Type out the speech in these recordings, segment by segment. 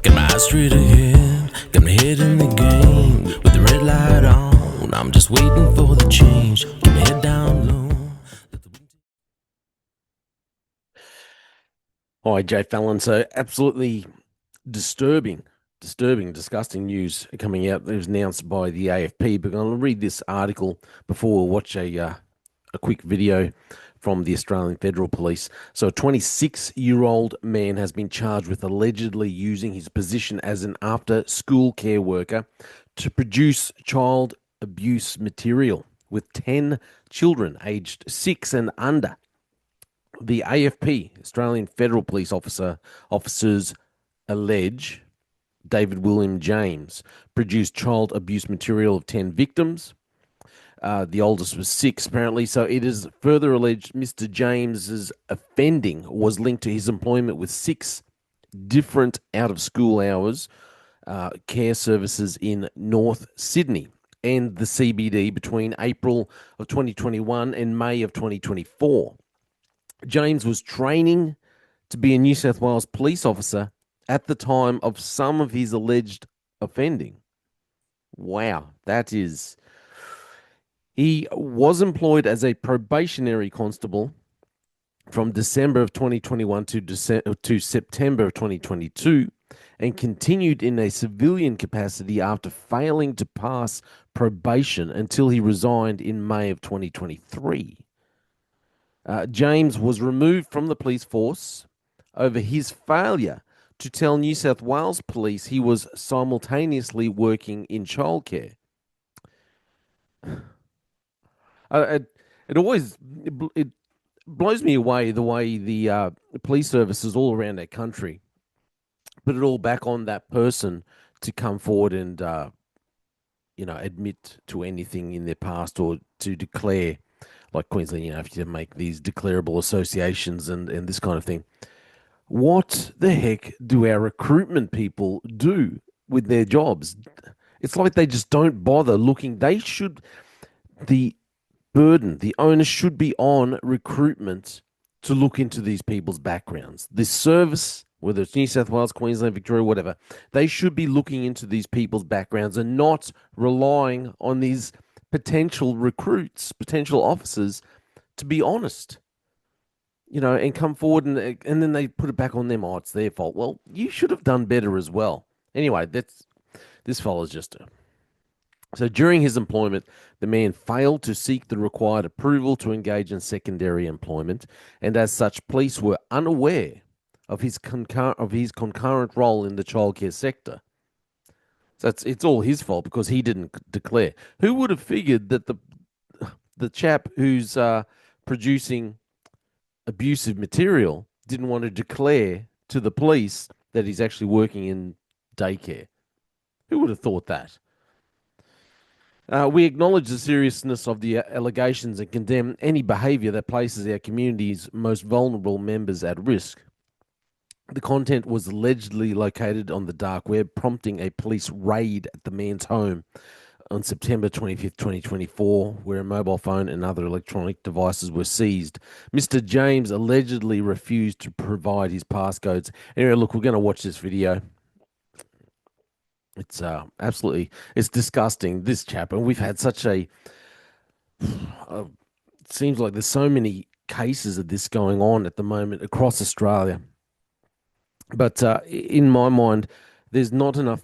Got my eyes straight ahead, got my head in the game. With the red light on, I'm just waiting for the change. Keep my head down low. Hi, j-fallon. So absolutely disgusting news coming out. It was announced by the AFP, but I'm going to read this article before we watch a quick video from the Australian Federal Police. So a 26-year-old man has been charged with allegedly using his position as an after-school care worker to produce child abuse material with 10 children aged 6 and under. The AFP, Australian Federal Police officers allege David William James produced child abuse material of 10 victims. The oldest was 6, apparently. So it is further alleged Mr. James's offending was linked to his employment with 6 different out-of-school hours care services in North Sydney and the CBD between April of 2021 and May of 2024. James was training to be a New South Wales police officer at the time of some of his alleged offending. Wow, that is. He was employed as a probationary constable from December of 2021 to September of 2022 and continued in a civilian capacity after failing to pass probation until he resigned in May of 2023. James was removed from the police force over his failure to tell New South Wales Police he was simultaneously working in childcare. It blows me away the way the police services all around our country put it all back on that person to come forward and admit to anything in their past or to declare. Like Queensland, if you make these declarable associations and this kind of thing. What the heck do our recruitment people do with their jobs? It's like they just don't bother looking. The onus should be on recruitment to look into these people's backgrounds. This service, whether it's New South Wales, Queensland, Victoria, whatever, they should be looking into these people's backgrounds and not relying on these potential recruits, potential officers, to be honest, and come forward and then they put it back on them. Oh, it's their fault. Well, you should have done better as well. Anyway, this fella's just So during his employment, the man failed to seek the required approval to engage in secondary employment, and as such, police were unaware of his concurrent role in the childcare sector. So it's all his fault because he didn't declare. Who would have figured that the chap who's producing abusive material didn't want to declare to the police that he's actually working in daycare? Who would have thought that? We acknowledge the seriousness of the allegations and condemn any behaviour that places our community's most vulnerable members at risk. The content was allegedly located on the dark web, prompting a police raid at the man's home on September 25th, 2024, where a mobile phone and other electronic devices were seized. Mr. James allegedly refused to provide his passcodes. Anyway, look, we're going to watch this video. It's it's disgusting, this chap. And we've had such it seems like there's so many cases of this going on at the moment across Australia. But in my mind, there's not enough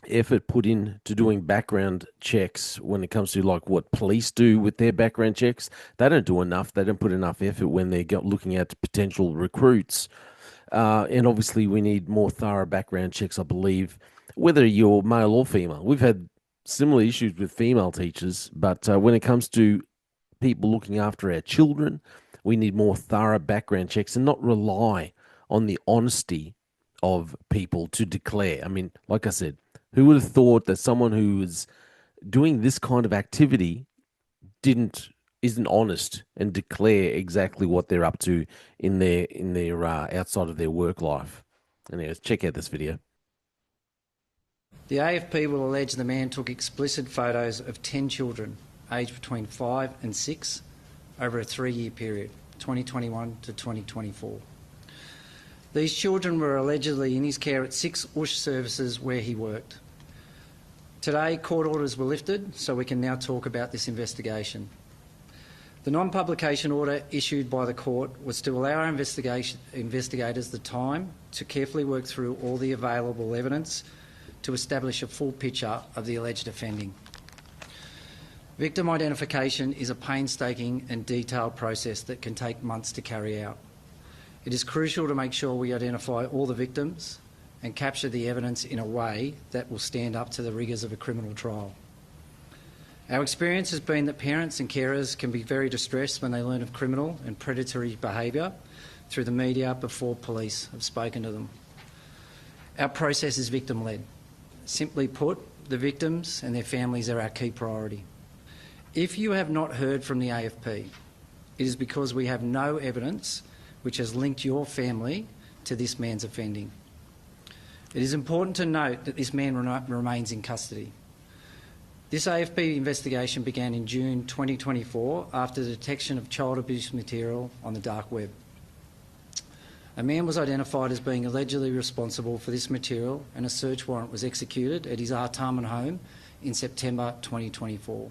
effort put into doing background checks when it comes to like what police do with their background checks. They don't do enough. They don't put enough effort when they're looking at potential recruits. And obviously, we need more thorough background checks, I believe, whether you're male or female. We've had similar issues with female teachers, but when it comes to people looking after our children, we need more thorough background checks and not rely on the honesty of people to declare. I mean, like I said, who would have thought that someone who is doing this kind of activity isn't honest and declare exactly what they're up to in their outside of their work life? Anyways, check out this video. The AFP will allege the man took explicit photos of 10 children aged between 5 and 6 over a 3-year period, 2021 to 2024. These children were allegedly in his care at 6 USH services where he worked. Today, court orders were lifted, so we can now talk about this investigation. The non-publication order issued by the court was to allow our investigators the time to carefully work through all the available evidence to establish a full picture of the alleged offending. Victim identification is a painstaking and detailed process that can take months to carry out. It is crucial to make sure we identify all the victims and capture the evidence in a way that will stand up to the rigours of a criminal trial. Our experience has been that parents and carers can be very distressed when they learn of criminal and predatory behaviour through the media before police have spoken to them. Our process is victim-led. Simply put, the victims and their families are our key priority. If you have not heard from the AFP, it is because we have no evidence which has linked your family to this man's offending. It is important to note that this man remains in custody. This AFP investigation began in June 2024 after the detection of child abuse material on the dark web. A man was identified as being allegedly responsible for this material, and a search warrant was executed at his Artarmon home in September 2024.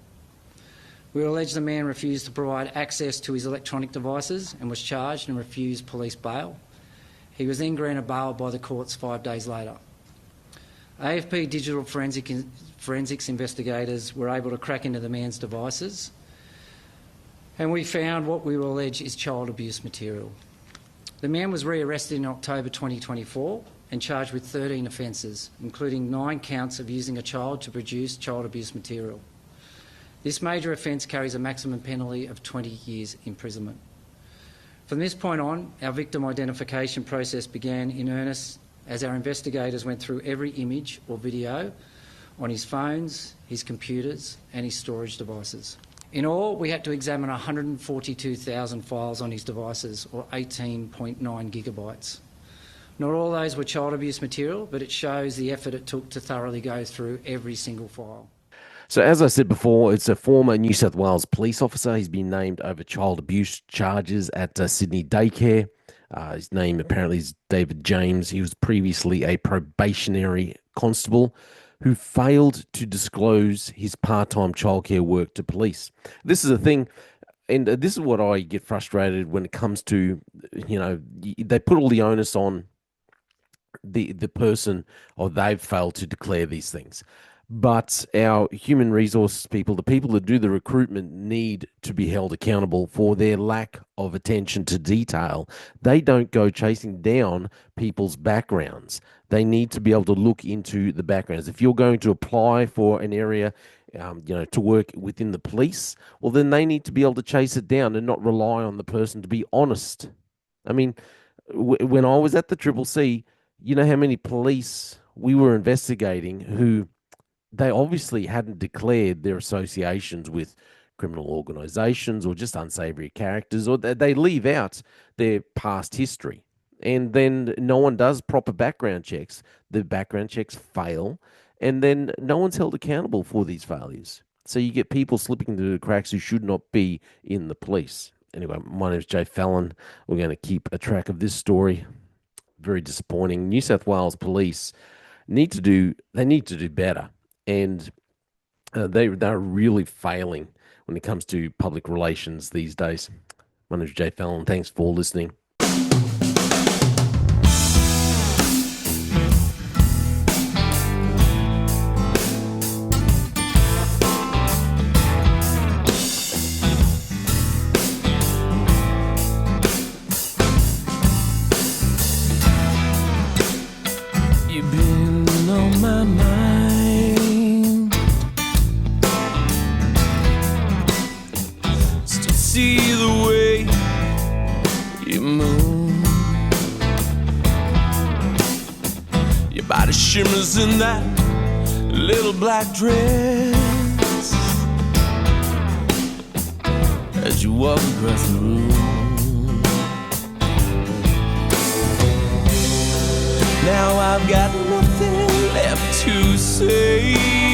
We allege the man refused to provide access to his electronic devices and was charged and refused police bail. He was then granted bail by the courts 5 days later. AFP digital forensics investigators were able to crack into the man's devices, and we found what we will allege is child abuse material. The man was rearrested in October 2024 and charged with 13 offences, including 9 counts of using a child to produce child abuse material. This major offence carries a maximum penalty of 20 years imprisonment. From this point on, our victim identification process began in earnest as our investigators went through every image or video on his phones, his computers and his storage devices. In all, we had to examine 142,000 files on his devices, or 18.9 gigabytes. Not all those were child abuse material, but it shows the effort it took to thoroughly go through every single file. So as I said before, it's a former New South Wales police officer. He's been named over child abuse charges at Sydney Daycare. His name apparently is David James. He was previously a probationary constable who failed to disclose his part-time childcare work to police. This is a thing, and this is what I get frustrated when it comes to, they put all the onus on the person, or they've failed to declare these things. But our human resources people, the people that do the recruitment, need to be held accountable for their lack of attention to detail. They don't go chasing down people's backgrounds. They need to be able to look into the backgrounds. If you're going to apply for an area, to work within the police, well, then they need to be able to chase it down and not rely on the person to be honest. I mean, when I was at the CCC, you know how many police we were investigating who they obviously hadn't declared their associations with criminal organizations or just unsavory characters, or they leave out their past history. And then no one does proper background checks. The background checks fail, and then no one's held accountable for these failures. So you get people slipping through the cracks who should not be in the police. Anyway, my name is j-fallon. We're going to keep a track of this story. Very disappointing. New South Wales Police need to do better. And they're really failing when it comes to public relations these days. My name is j-fallon. Thanks for listening. You've been on my mind. Still see the way you move. Your body shimmers in that little black dress as you walk across the room. Now I've got nothing left to say.